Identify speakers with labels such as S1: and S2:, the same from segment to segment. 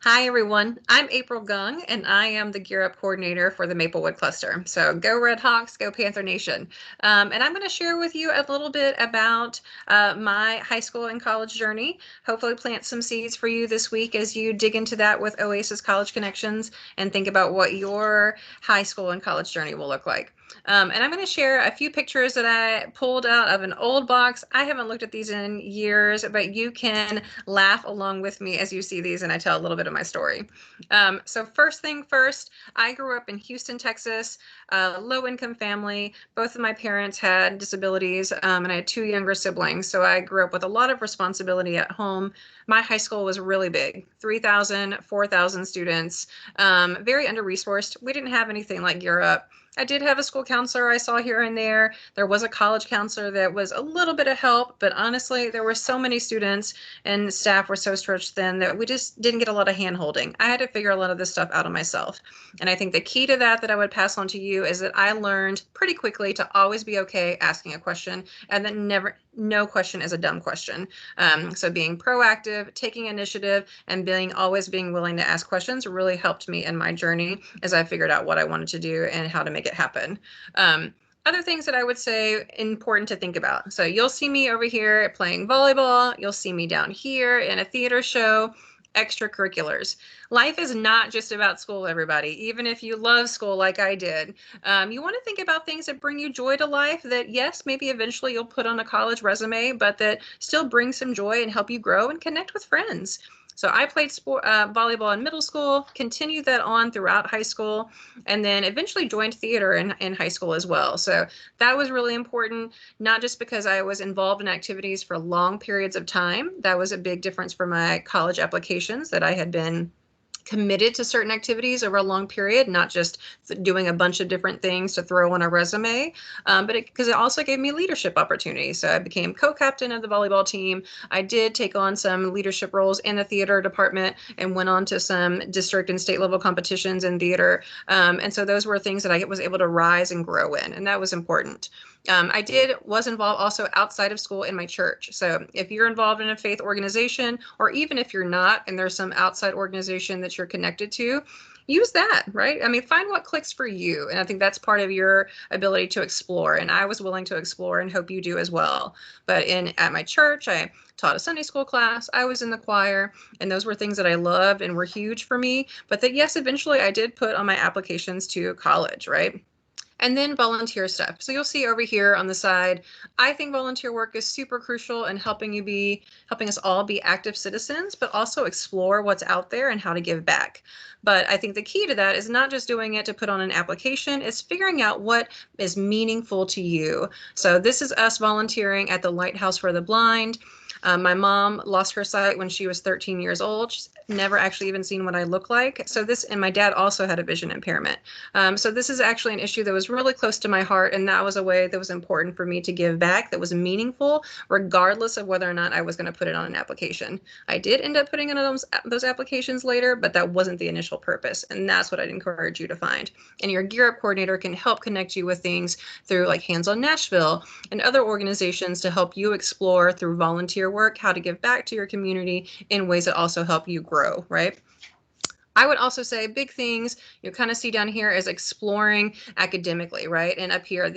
S1: Hi, everyone. I'm April Gung, and I am the Gear Up Coordinator for the Maplewood Cluster. So go Red Hawks, go Panther Nation. And I'm going to share with you a little bit about my high school and college journey. Hopefully plant some seeds for you this week as you dig into that with Oasis College Connections and think about what your high school and college journey will look like. And I'm going to share a few pictures that I pulled out of an old box. I haven't looked at these in years, but you can laugh along with me as you see these and I tell a little bit of my story. So first thing first, I grew up in Houston, Texas, a low-income family. Both of my parents had disabilities, and I had two younger siblings. So I grew up with a lot of responsibility at home. My high school was really big, 3,000, 4,000 students, very under-resourced. We didn't have anything like Gear Up. I did have a school counselor I saw here and there. There was a college counselor that was a little bit of help, but honestly, there were so many students and staff were so stretched thin that we just didn't get a lot of hand holding. I had to figure a lot of this stuff out on myself. And I think the key to that I would pass on to you is that I learned pretty quickly to always be okay asking a question and that no question is a dumb question. So being proactive, taking initiative, and always being willing to ask questions really helped me in my journey as I figured out what I wanted to do and how to make it happen. Other things that I would say important to think about. So you'll see me over here playing volleyball. You'll see me down here in a theater show, extracurriculars. Life is not just about school, everybody. Even if you love school like I did, you want to think about things that bring you joy to life that, yes, maybe eventually you'll put on a college resume, but that still bring some joy and help you grow and connect with friends. So I played volleyball in middle school, continued that on throughout high school, and then eventually joined theater in high school as well. So that was really important, not just because I was involved in activities for long periods of time. That was a big difference for my college applications, that I had been committed to certain activities over a long period, not just doing a bunch of different things to throw on a resume, but because it also gave me leadership opportunities. So I became co-captain of the volleyball team. I did take on some leadership roles in the theater department and went on to some district and state level competitions in theater. And so those were things that I was able to rise and grow in, and that was important. Was involved also outside of school in my church. So if you're involved in a faith organization, or even if you're not, and there's some outside organization that you're connected to, use that, right? I mean, find what clicks for you. And I think that's part of your ability to explore. And I was willing to explore and hope you do as well. But at my church, I taught a Sunday school class. I was in the choir, and those were things that I loved and were huge for me. But that, yes, eventually I did put on my applications to college, right? And then volunteer stuff. So you'll see over here on the side, I think volunteer work is super crucial in helping us all be active citizens, but also explore what's out there and how to give back. But I think the key to that is not just doing it to put on an application, it's figuring out what is meaningful to you. So this is us volunteering at the Lighthouse for the Blind. My mom lost her sight when she was 13 years old. She's never actually even seen what I look like. And my dad also had a vision impairment. So this is actually an issue that was really close to my heart, and that was a way that was important for me to give back, that was meaningful, regardless of whether or not I was going to put it on an application. I did end up putting in those applications later, but that wasn't the initial purpose, and that's what I'd encourage you to find. And your Gear Up coordinator can help connect you with things through like Hands on Nashville and other organizations to help you explore through volunteer work how to give back to your community in ways that also help you grow, right? I would also say big things you kind of see down here is exploring academically, right? And up here,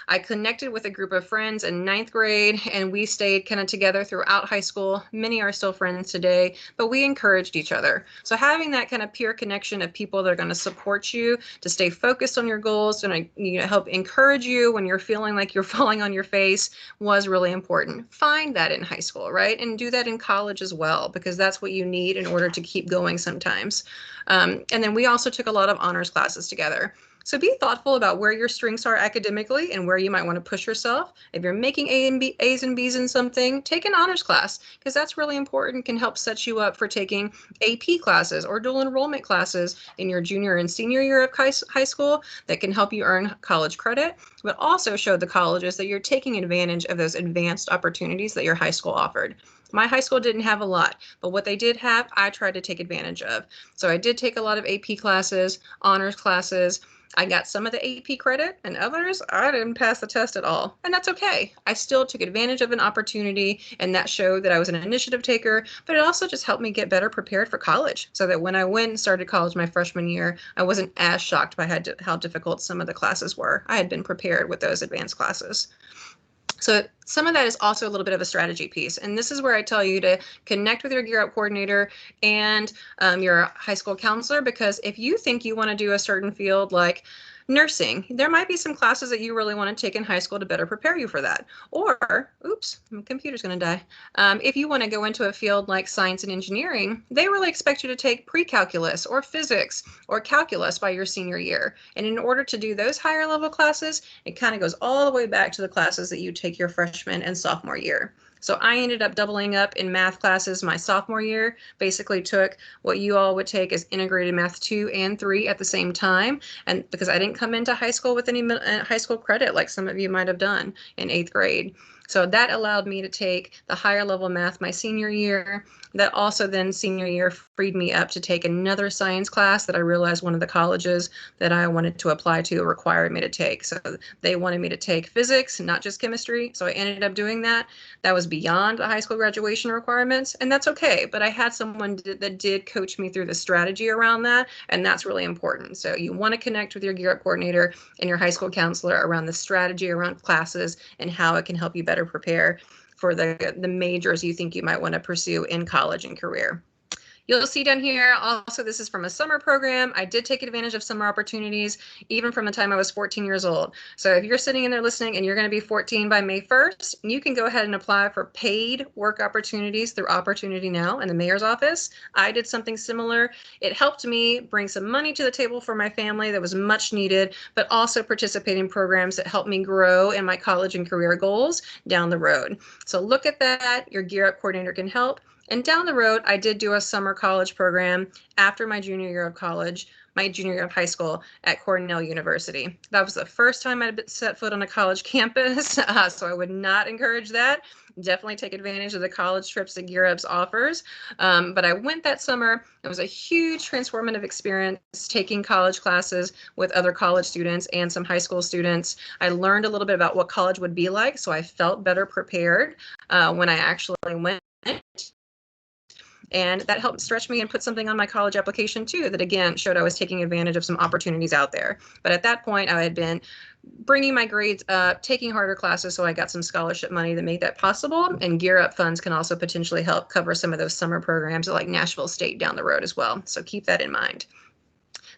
S1: I connected with a group of friends in ninth grade, and we stayed kind of together throughout high school. Many are still friends today, but we encouraged each other. So having that kind of peer connection of people that are going to support you to stay focused on your goals and help encourage you when you're feeling like you're falling on your face was really important. Find that in high school, right? And do that in college as well, because that's what you need in order to keep going sometimes. And then we also took a lot of honors classes together. So be thoughtful about where your strengths are academically and where you might want to push yourself. If you're making A's and B's in something, take an honors class, because that's really important, can help set you up for taking AP classes or dual enrollment classes in your junior and senior year of high school that can help you earn college credit, but also show the colleges that you're taking advantage of those advanced opportunities that your high school offered. My high school didn't have a lot, but what they did have, I tried to take advantage of. So I did take a lot of AP classes, honors classes, I got some of the AP credit, and others I didn't pass the test at all. And that's okay. I still took advantage of an opportunity, and that showed that I was an initiative taker, but it also just helped me get better prepared for college so that when I went and started college my freshman year, I wasn't as shocked by how difficult some of the classes were. I had been prepared with those advanced classes. So some of that is also a little bit of a strategy piece. And this is where I tell you to connect with your Gear Up coordinator and your high school counselor, because if you think you want to do a certain field like nursing, there might be some classes that you really want to take in high school to better prepare you for that. Or, oops, my computer's going to die. If you want to go into a field like science and engineering, they really expect you to take pre-calculus or physics or calculus by your senior year. And in order to do those higher level classes, it kind of goes all the way back to the classes that you take your freshman and sophomore year. So I ended up doubling up in math classes my sophomore year, basically took what you all would take as integrated math 2 and 3 at the same time. And because I didn't come into high school with any high school credit like some of you might have done in 8th grade. So that allowed me to take the higher level math my senior year. That also then senior year freed me up to take another science class that I realized one of the colleges that I wanted to apply to required me to take. So they wanted me to take physics, not just chemistry. So I ended up doing that. That was beyond the high school graduation requirements, and that's okay. But I had someone that did coach me through the strategy around that, and that's really important. So you want to connect with your Gear Up coordinator and your high school counselor around the strategy around classes and how it can help you better prepare for the majors you think you might want to pursue in college and career. You'll see down here also this is from a summer program. I did take advantage of summer opportunities even from the time I was 14 years old. So if you're sitting in there listening and you're going to be 14 by May 1st, you can go ahead and apply for paid work opportunities through Opportunity Now in the mayor's office. I did something similar. It helped me bring some money to the table for my family that was much needed, but also participate in programs that helped me grow in my college and career goals down the road. So look at that. Your Gear Up coordinator can help. And down the road, I did do a summer college program after my junior year of college, my junior year of high school at Cornell University. That was the first time I'd set foot on a college campus, so I would not encourage that. Definitely take advantage of the college trips that Gear Ups offers. But I went that summer. It was a huge transformative experience taking college classes with other college students and some high school students. I learned a little bit about what college would be like, so I felt better prepared when I actually went. And that helped stretch me and put something on my college application too, that again showed I was taking advantage of some opportunities out there. But at that point, I had been bringing my grades up, taking harder classes, so I got some scholarship money that made that possible. And Gear Up funds can also potentially help cover some of those summer programs like Nashville State down the road as well. So keep that in mind.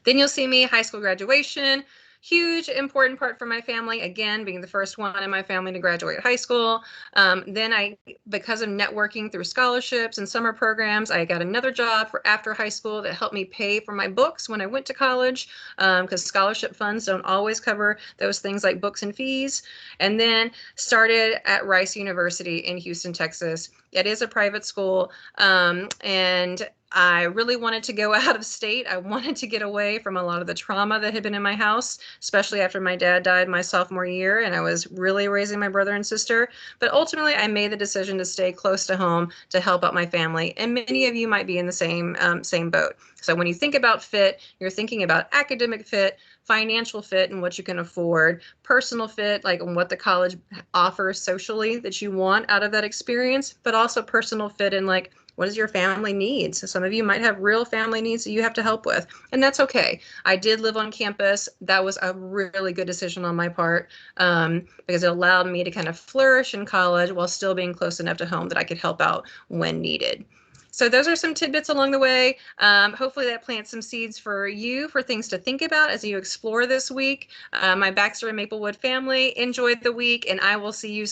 S1: Then you'll see me high school graduation. Huge, important part for my family, again, being the first one in my family to graduate high school. Then because of networking through scholarships and summer programs, I got another job for after high school that helped me pay for my books when I went to college, because scholarship funds don't always cover those things like books and fees. And then started at Rice University in Houston, Texas. It is a private school, and I really wanted to go out of state. I wanted to get away from a lot of the trauma that had been in my house, especially after my dad died my sophomore year and I was really raising my brother and sister. But ultimately, I made the decision to stay close to home to help out my family. And many of you might be in the same boat. So when you think about fit, you're thinking about academic fit, financial fit and what you can afford, personal fit, like what the college offers socially that you want out of that experience, but also personal fit in like, what does your family need? So some of you might have real family needs that you have to help with, and that's okay. I did live on campus. That was a really good decision on my part, because it allowed me to kind of flourish in college while still being close enough to home that I could help out when needed. So those are some tidbits along the way. Hopefully that plants some seeds for you for things to think about as you explore this week. My Baxter and Maplewood family, enjoyed the week, and I will see you